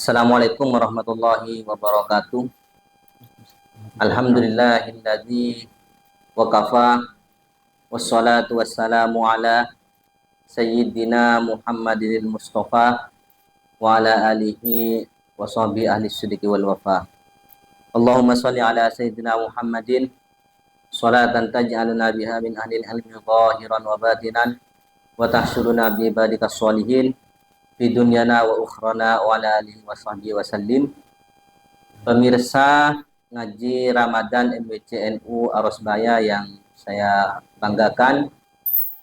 Assalamualaikum warahmatullahi wabarakatuh. Alhamdulillahilladzi waqafa wassalatu wassalamu ala sayyidina Muhammadil Mustafa wa ala alihi wa sahbihi ahli siddiqi wal wafa. Allahumma shalli ala sayyidina Muhammadin salatan taj'aluna biha min ahlil ilmi zahiran wa batinan wa tahsyuruna bi ibadikas sholihin fi dunyana wa ukhrana wa ala alihi wa sahbihi wa sallim. Pemirsa ngaji Ramadan MWCNU Arosbaya yang saya banggakan,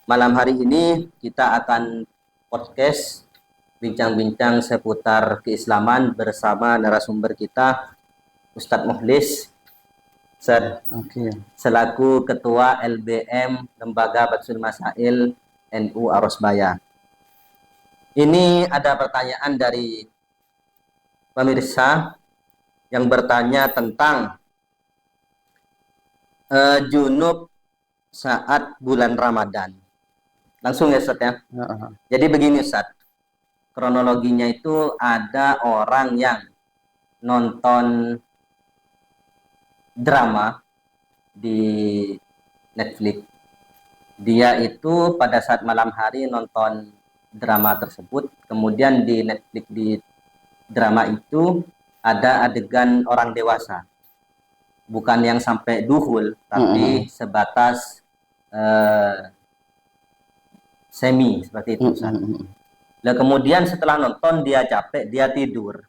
malam hari ini kita akan podcast bincang-bincang seputar keislaman bersama narasumber kita Ustadz Mukhlis selaku Ketua LBM Lembaga Batsul Masail NU Arosbaya. Ini ada pertanyaan dari pemirsa yang bertanya tentang junub saat bulan Ramadan. Langsung ya Ustaz ya. Jadi begini Ustaz, kronologinya itu ada orang yang nonton drama di Netflix. Dia itu pada saat malam hari nonton drama tersebut, kemudian di Netflix di drama itu ada adegan orang dewasa, bukan yang sampai duhul, tapi sebatas semi seperti itu. Nah, kemudian setelah nonton dia capek, dia tidur.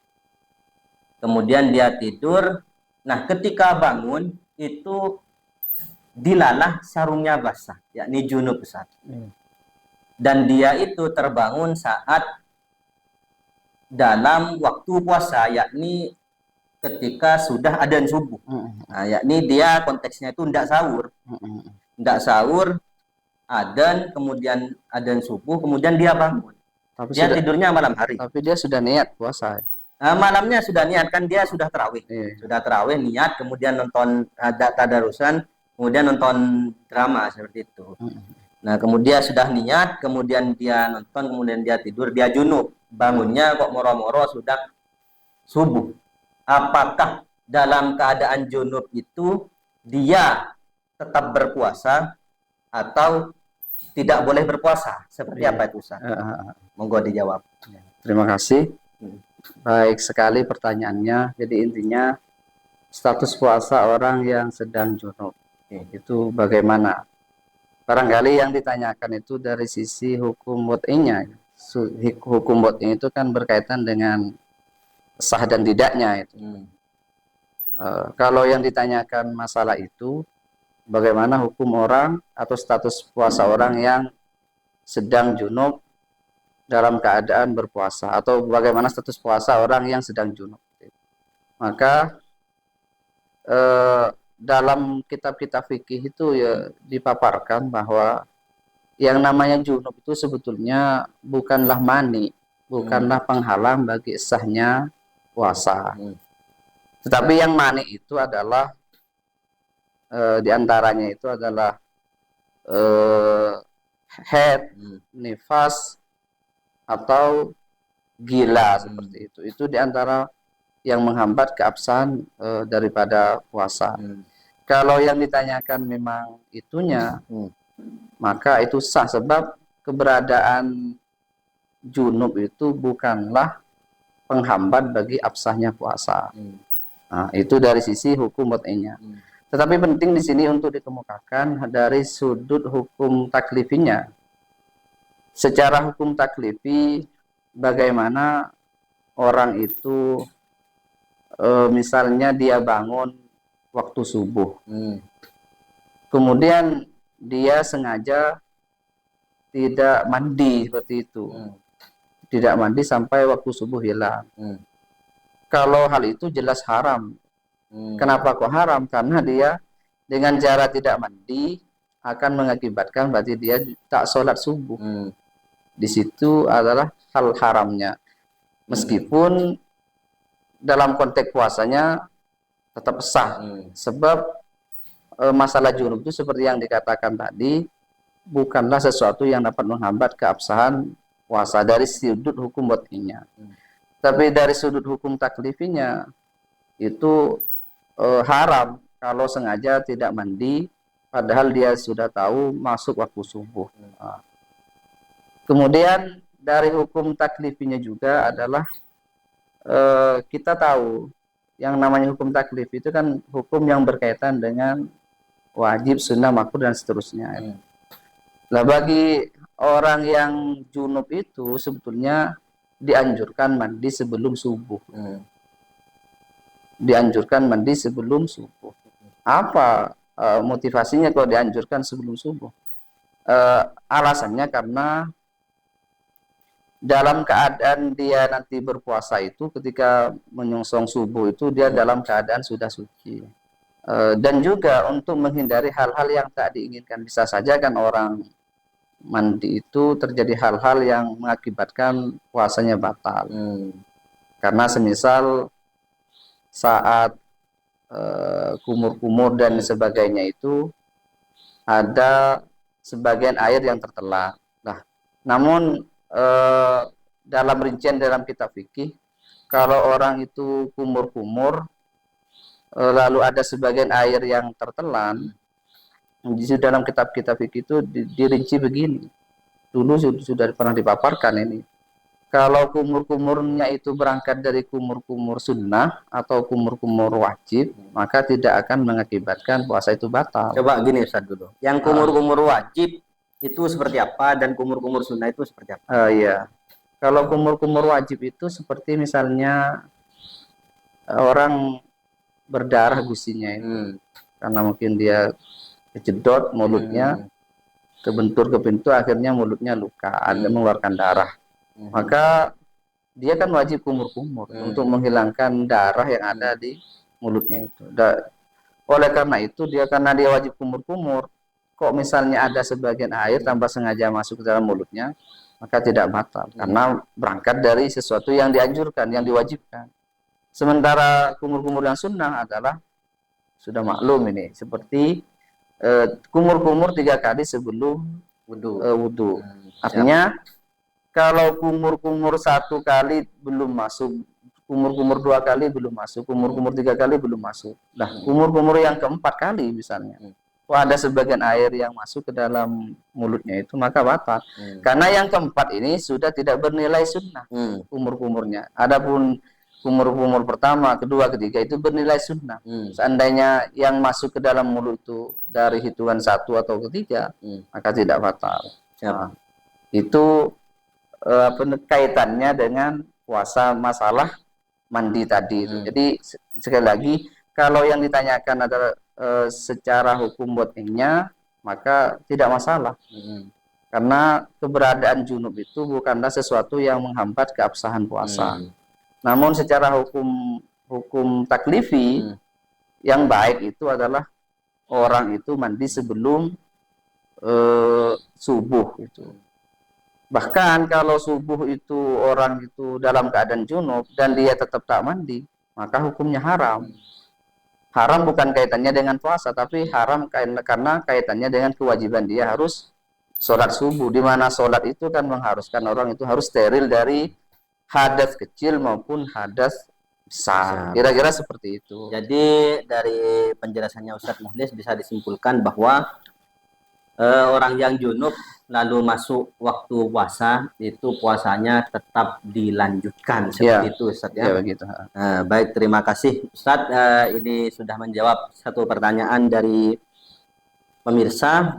Kemudian dia tidur. Nah, ketika bangun itu dilalah sarungnya basah, yakni junub besar. Dan dia itu terbangun saat dalam waktu puasa, yakni ketika sudah adzan subuh. Nah, yakni dia konteksnya itu tidak sahur. Tidak sahur, adzan, kemudian adzan subuh, kemudian dia bangun. Tapi dia tidurnya malam hari. Tapi dia sudah niat puasa. Nah, malamnya sudah niat, kan dia sudah tarawih. Sudah tarawih, niat, kemudian nonton tadarusan, kemudian nonton drama seperti itu. Nah, kemudian sudah niat, kemudian dia nonton, kemudian dia tidur, dia junub. Bangunnya kok moro-moro sudah subuh. Apakah dalam keadaan junub itu dia tetap berpuasa atau tidak boleh berpuasa? Seperti apa itu Ustaz? Monggo dijawab. Terima kasih. Baik sekali pertanyaannya. Jadi intinya status puasa orang yang sedang junub itu bagaimana? Barangkali yang ditanyakan itu dari sisi hukum wad'inya. Hukum wad'i itu kan berkaitan dengan sah dan tidaknya itu. Kalau yang ditanyakan masalah itu, bagaimana hukum orang atau status puasa orang yang sedang junub dalam keadaan berpuasa, atau bagaimana status puasa orang yang sedang junub. Maka dalam kitab-kitab fikih itu ya dipaparkan bahwa yang namanya junub itu sebetulnya bukanlah mani, bukanlah penghalang bagi sahnya puasa. Tetapi yang mani itu adalah diantaranya itu adalah haid, nifas, atau gila seperti itu. Itu diantara yang menghambat keabsahan daripada puasa. Kalau yang ditanyakan memang itunya, maka itu sah, sebab keberadaan junub itu bukanlah penghambat bagi absahnya puasa. Nah, itu dari sisi hukum wad'inya. Tetapi penting di sini untuk dikemukakan dari sudut hukum taklifinya. Secara hukum taklifi, bagaimana orang itu misalnya dia bangun waktu subuh, kemudian dia sengaja tidak mandi seperti itu, tidak mandi sampai waktu subuh hilang. Kalau hal itu jelas haram. Kenapa kok haram? Karena dia dengan cara tidak mandi akan mengakibatkan berarti dia tak sholat subuh. Di situ adalah hal haramnya. Meskipun dalam konteks puasanya tetap sah, sebab masalah junub itu seperti yang dikatakan tadi bukanlah sesuatu yang dapat menghambat keabsahan puasa dari sudut hukum wad'inya. Tapi dari sudut hukum taklifinya itu haram kalau sengaja tidak mandi padahal dia sudah tahu masuk waktu subuh. Nah, kemudian dari hukum taklifinya juga adalah kita tahu yang namanya hukum taklif itu kan hukum yang berkaitan dengan wajib, sunnah, makruh dan seterusnya. Nah, bagi orang yang junub itu sebetulnya dianjurkan mandi sebelum subuh. Dianjurkan mandi sebelum subuh. Apa motivasinya kalau dianjurkan sebelum subuh? Alasannya karena dalam keadaan dia nanti berpuasa itu ketika menyongsong subuh itu dia dalam keadaan sudah suci. Dan juga untuk menghindari hal-hal yang tak diinginkan. Bisa saja kan orang mandi itu terjadi hal-hal yang mengakibatkan puasanya batal. Karena semisal saat kumur-kumur dan sebagainya itu ada sebagian air yang tertelan. Nah, namun dalam rincian dalam kitab fikih, kalau orang itu kumur-kumur lalu ada sebagian air yang tertelan, di dalam kitab-kitab fikih itu dirinci begini. Dulu sudah pernah dipaparkan ini. Kalau kumur-kumurnya itu berangkat dari kumur-kumur sunnah atau kumur-kumur wajib, maka tidak akan mengakibatkan puasa itu batal. Coba gini Ustaz dulu. Yang kumur-kumur wajib itu seperti apa dan kumur-kumur sunnah itu seperti apa? Iya. Kalau kumur-kumur wajib itu seperti misalnya orang berdarah gusinya itu. Karena mungkin dia kejedot mulutnya, ke pintu akhirnya mulutnya luka, ada mengeluarkan darah. Maka dia kan wajib kumur-kumur untuk menghilangkan darah yang ada di mulutnya itu. Oleh karena itu karena dia wajib kumur-kumur, kok misalnya ada sebagian air tanpa sengaja masuk ke dalam mulutnya, maka tidak batal karena berangkat dari sesuatu yang dianjurkan, yang diwajibkan. Sementara kumur-kumur yang sunnah adalah sudah maklum ini, seperti kumur-kumur 3 kali sebelum wudu. Artinya kalau kumur-kumur 1 kali belum masuk, kumur-kumur 2 kali belum masuk, kumur-kumur 3 kali belum masuk. Nah, kumur-kumur yang keempat kali misalnya, ada sebagian air yang masuk ke dalam mulutnya itu, maka batal. Karena yang keempat ini sudah tidak bernilai sunnah kumur-kumurnya. Adapun kumur-kumur pertama, kedua, ketiga itu bernilai sunnah. Seandainya yang masuk ke dalam mulut itu dari hitungan 1 atau ketiga, maka tidak batal. Nah, itu kaitannya dengan puasa masalah mandi tadi itu. Jadi sekali lagi, kalau yang ditanyakan adalah secara hukum botningnya, maka tidak masalah. Karena keberadaan junub itu bukanlah sesuatu yang menghambat keabsahan puasa. Namun secara hukum taklifi yang baik itu adalah orang itu mandi sebelum subuh itu. Bahkan kalau subuh itu orang itu dalam keadaan junub dan dia tetap tak mandi, maka hukumnya haram. Haram bukan kaitannya dengan puasa, tapi haram karena kaitannya dengan kewajiban dia harus sholat subuh, di mana sholat itu kan mengharuskan orang itu harus steril dari hadas kecil maupun hadas besar. Kira-kira seperti itu. Jadi dari penjelasannya Ustadz Mukhlis bisa disimpulkan bahwa orang yang junub lalu masuk waktu puasa itu puasanya tetap dilanjutkan seperti itu Ustadz ya. Begitu. Baik, terima kasih Ustadz. Ini sudah menjawab satu pertanyaan dari pemirsa.